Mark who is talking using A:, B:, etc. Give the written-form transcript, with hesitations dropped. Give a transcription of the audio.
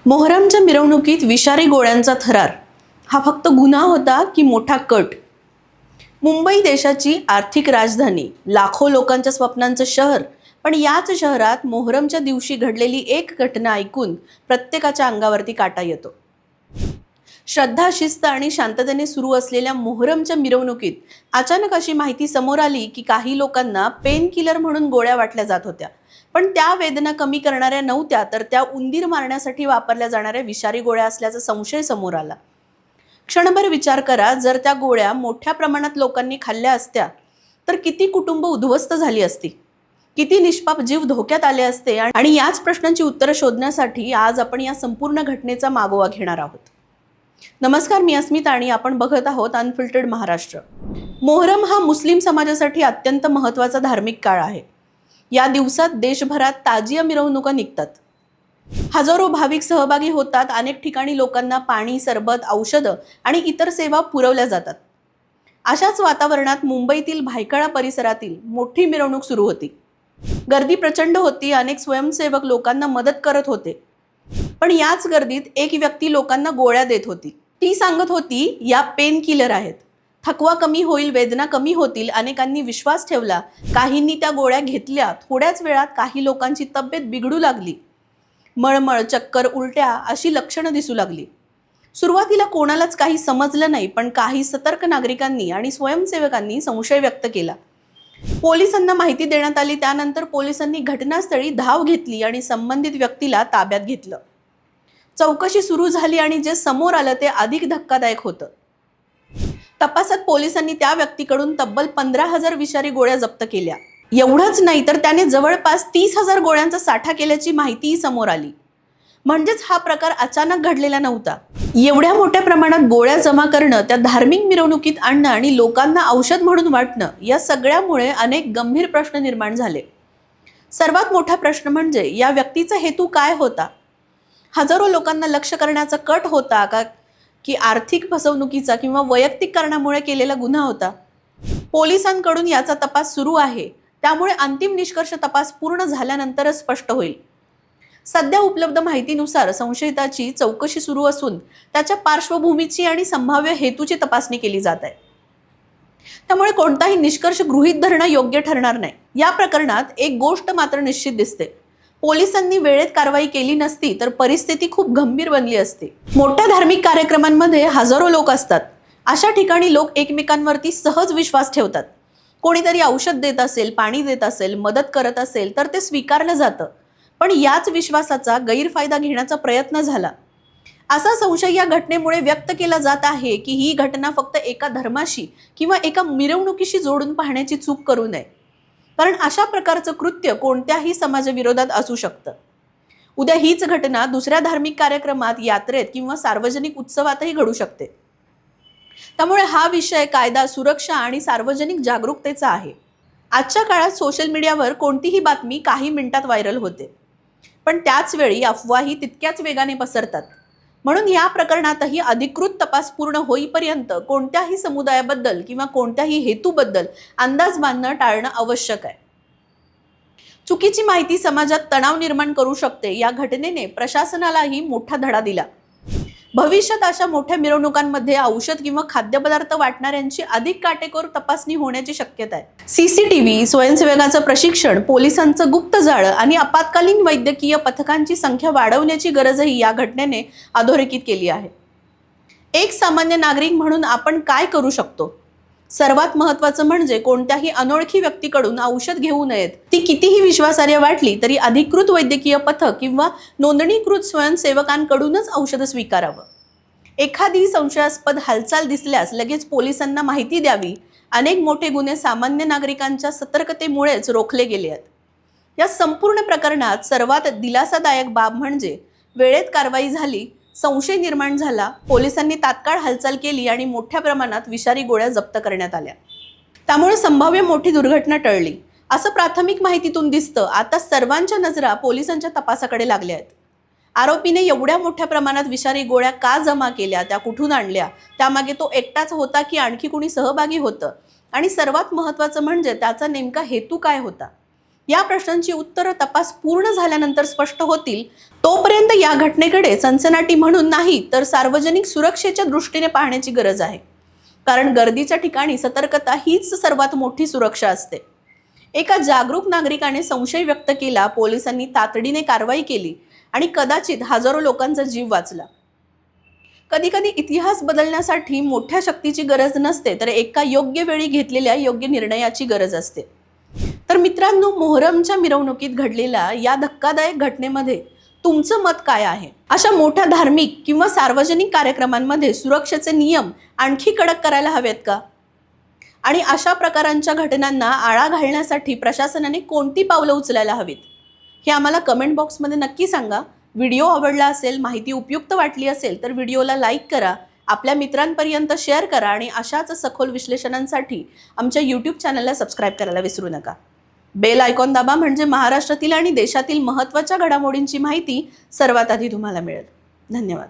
A: मोहरमच्या मिरवणुकीत विषारी गोळ्यांचा थरार हा फक्त गुन्हा होता की मोठा कट? मुंबई देशाची आर्थिक राजधानी, लाखो लोकांच्या स्वप्नांचं शहर. पण याच शहरात मोहरमच्या दिवशी घडलेली एक घटना ऐकून प्रत्येकाच्या अंगावरती काटा येतो. श्रद्धा, शिस्त आणि शांततेने सुरू असलेल्या मोहरमच्या मिरवणुकीत अचानक अशी माहिती समोर आली की काही लोकांना पेन किलर म्हणून गोळ्या वाटल्या जात होत्या. पण त्या वेदना कमी करणाऱ्या नव्हत्या, तर त्या उंदीर मारण्यासाठी वापरल्या जाणाऱ्या विषारी गोळ्या असल्याचा संशय समोर आला. क्षणभर विचार करा, जर त्या गोळ्या मोठ्या प्रमाणात लोकांनी खाल्ल्या असत्या तर किती कुटुंब उद्ध्वस्त झाली असती, किती निष्पाप जीव धोक्यात आले असते. आणि याच प्रश्नांची उत्तरं शोधण्यासाठी आज आपण या संपूर्ण घटनेचा मागोवा घेणार आहोत. नमस्कार, मी अस्मिता आणि आपण बघत आहोत अनफिल्टर्ड महाराष्ट्र. मोहरम हा मुस्लिम समाजासाठी अत्यंत महत्त्वाचा धार्मिक काळ आहे. या दिवसात देशभरात ताजिया मिरवणुका निघतात. हजारो भाविक सहभागी होतात. अनेक ठिकाणी लोकांना पाणी, सरबत, औषधं आणि इतर सेवा पुरवल्या जातात. अशाच वातावरणात मुंबईतील भायखळा परिसरातील मोठी मिरवणूक सुरू होती. गर्दी प्रचंड होती. अनेक स्वयंसेवक लोकांना मदत करत होते. पण याच गर्दीत एक व्यक्ती लोकांना गोळ्या देत होती. ती सांगत होती, या पेन किलर आहेत, थकवा कमी होईल, वेदना कमी होतील. अनेकांनी विश्वास ठेवला. काहींनी त्या गोळ्या घेतल्या. थोड्याच वेळात काही लोकांची तब्येत बिघडू लागली. मळमळ, चक्कर, उलट्या अशी लक्षणं दिसू लागली. सुरुवातीला कोणालाच काही समजलं नाही, पण काही सतर्क नागरिकांनी आणि स्वयंसेवकांनी संशय व्यक्त केला. पोलिसांना माहिती देण्यात आली. त्यानंतर पोलिसांनी घटनास्थळी धाव घेतली आणि संबंधित व्यक्तीला ताब्यात घेतलं. चौकशी सुरू झाली आणि जे समोर आलं ते अधिक धक्कादायक होतं. तपासात पोलिसांनी त्या व्यक्तीकडून तब्बल 15,000 विषारी गोळ्या जप्त केल्या. एवढंच नाही, तर त्याने जवळपास 30,000 गोळ्यांचा साठा केल्याची माहितीही समोर आली. म्हणजेच हा प्रकार अचानक घडलेला नव्हता. एवढ्या मोठ्या प्रमाणात गोळ्या जमा करणं, त्या धार्मिक मिरवणुकीत आणणं आणि लोकांना औषध म्हणून वाटणं, या सगळ्यामुळे अनेक गंभीर प्रश्न निर्माण झाले. सर्वात मोठा प्रश्न म्हणजे या व्यक्तीचा हेतू काय होता? हजारो लोकांना लक्ष करण्याचा कट होता का, की आर्थिक फसवणुकीचा किंवा वैयक्तिक कारणामुळे केलेला गुन्हा होता? पोलिसांकडून याचा तपास सुरू आहे. त्यामुळे अंतिम निष्कर्ष तपास पूर्ण झाल्यानंतरच स्पष्ट होईल. सध्या उपलब्ध माहितीनुसार संशयिताची चौकशी सुरू असून त्याच्या पार्श्वभूमीची आणि संभाव्य हेतूची तपासणी केली जात आहे. त्यामुळे कोणताही निष्कर्ष गृहीत धरणं योग्य ठरणार नाही. या प्रकरणात एक गोष्ट मात्र निश्चित दिसते, पोलिसांनी वेळेत कारवाई केली नसती तर परिस्थिती खूप गंभीर बनली असती. मोठ्या धार्मिक कार्यक्रमांमध्ये हजारो लोक असतात. अशा ठिकाणी लोक एकमेकांवरती सहज विश्वास ठेवतात. कोणीतरी औषध देत असेल, पाणी देत असेल, मदत करत असेल तर ते स्वीकारलं जातं. पण याच विश्वासाचा गैरफायदा घेण्याचा प्रयत्न झाला, असा संशय या घटनेमुळे व्यक्त केला जात आहे. की ही घटना फक्त एका धर्माशी किंवा एका मिरवणुकीशी जोडून पाहण्याची चूक करू नये, कारण अशा प्रकारचं कृत्य कोणत्याही समाजाविरोधात असू शकतं. उद्या हीच घटना दुसऱ्या धार्मिक कार्यक्रमात, यात्रेत किंवा सार्वजनिक उत्सवातही घडू शकते. त्यामुळे हा विषय कायदा, सुरक्षा आणि सार्वजनिक जागरूकतेचा आहे. आजच्या काळात सोशल मीडियावर कोणतीही बातमी काही मिनिटात व्हायरल होते, पण त्याच वेळी अफवाही तितक्याच वेगाने पसरतात. म्हणून या प्रकरणातही अधिकृत तपास पूर्ण होईपर्यंत कोणत्याही समुदायाबद्दल किंवा कोणत्याही हेतूबद्दल अंदाज बांधणं टाळणं आवश्यक आहे. चुकीची माहिती समाजात तणाव निर्माण करू शकते. या घटनेने प्रशासनालाही मोठा धडा दिला. भविष्यात अशा मोठ्या मिरवणुकांमध्ये औषध किंवा खाद्यपदार्थ वाटणाऱ्यांची अधिक काटेकोर तपासणी होण्याची शक्यता आहे. सीसीटीव्ही, स्वयंसेवकांचं प्रशिक्षण, पोलिसांचं गुप्त जाळं आणि आपत्कालीन वैद्यकीय पथकांची संख्या वाढवण्याची गरजही या घटनेने अधोरेखित केली आहे. एक सामान्य नागरिक म्हणून आपण काय करू शकतो? सर्वात महत्त्वाचं म्हणजे कोणत्याही अनोळखी व्यक्तीकडून औषध घेऊ नयेत. ती कितीही विश्वासार्ह वाटली तरी अधिकृत वैद्यकीय पथक किंवा नोंदणीकृत स्वयंसेवकांकडूनच औषध स्वीकारावं. एखादी संशयास्पद हालचाल दिसल्यास लगेच पोलिसांना माहिती द्यावी. अनेक मोठे गुन्हे सामान्य नागरिकांच्या सतर्कतेमुळेच रोखले गेले आहेत. या संपूर्ण प्रकरणात सर्वात दिलासादायक बाब म्हणजे वेळेत कारवाई झाली, संशय निर्माण झाला, पोलिसांनी तात्काळ हालचाल केली आणि मोठ्या प्रमाणात विषारी गोळ्या जप्त करण्यात आल्या. त्यामुळे संभाव्य मोठी दुर्घटना टळली, असं प्राथमिक माहितीतून दिसतं. आता सर्वांच्या नजरा पोलिसांच्या तपासाकडे लागल्या आहेत. आरोपीने एवढ्या मोठ्या प्रमाणात विषारी गोळ्या का जमा केल्या, त्या कुठून आणल्या, त्यामागे तो एकटाच होता की आणखी कुणी सहभागी होतं, आणि सर्वात महत्त्वाचं म्हणजे त्याचा नेमका हेतू काय होता. या प्रश्नांची उत्तरं तपास पूर्ण झाल्यानंतर स्पष्ट होतील. तोपर्यंत या घटनेकडे सनसनाटी म्हणून नाही तर सार्वजनिक सुरक्षेच्या दृष्टीने पाहण्याची गरज आहे. कारण गर्दीच्या ठिकाणी सतर्कता हीच सर्वात मोठी सुरक्षा असते. एका जागरूक नागरिकाने संशय व्यक्त केला, पोलिसांनी तातडीने कारवाई केली आणि कदाचित हजारो लोकांचा जीव वाचला. कधी कधी इतिहास बदलण्यासाठी मोठ्या शक्तीची गरज नसते, तर एका योग्य वेळी घेतलेल्या योग्य निर्णयाची गरज असते. तर मित्रांनो, मोहरमच्या मिरवणुकीत घडलेल्या या धक्कादायक घटनेमध्ये तुमचं मत काय आहे? अशा मोठ्या धार्मिक किंवा सार्वजनिक कार्यक्रमांमध्ये सुरक्षेचे नियम आणखी कडक करायला हवेत का? आणि अशा प्रकारांच्या घटनांना आळा घालण्यासाठी प्रशासनाने कोणती पावलं उचलायला हवीत हे आम्हाला कमेंट बॉक्समध्ये नक्की सांगा. व्हिडिओ आवडला असेल, माहिती उपयुक्त वाटली असेल तर व्हिडिओला लाईक करा, आपल्या मित्रांपर्यंत शेअर करा आणि अशाच सखोल विश्लेषणांसाठी आमच्या यूट्यूब चॅनलला सबस्क्राईब करायला विसरू नका. बेल आयकॉन दाबा, म्हणजे महाराष्ट्रातील आणि देशातील महत्त्वाच्या घडामोडींची माहिती सर्वात आधी तुम्हाला मिळेल. धन्यवाद.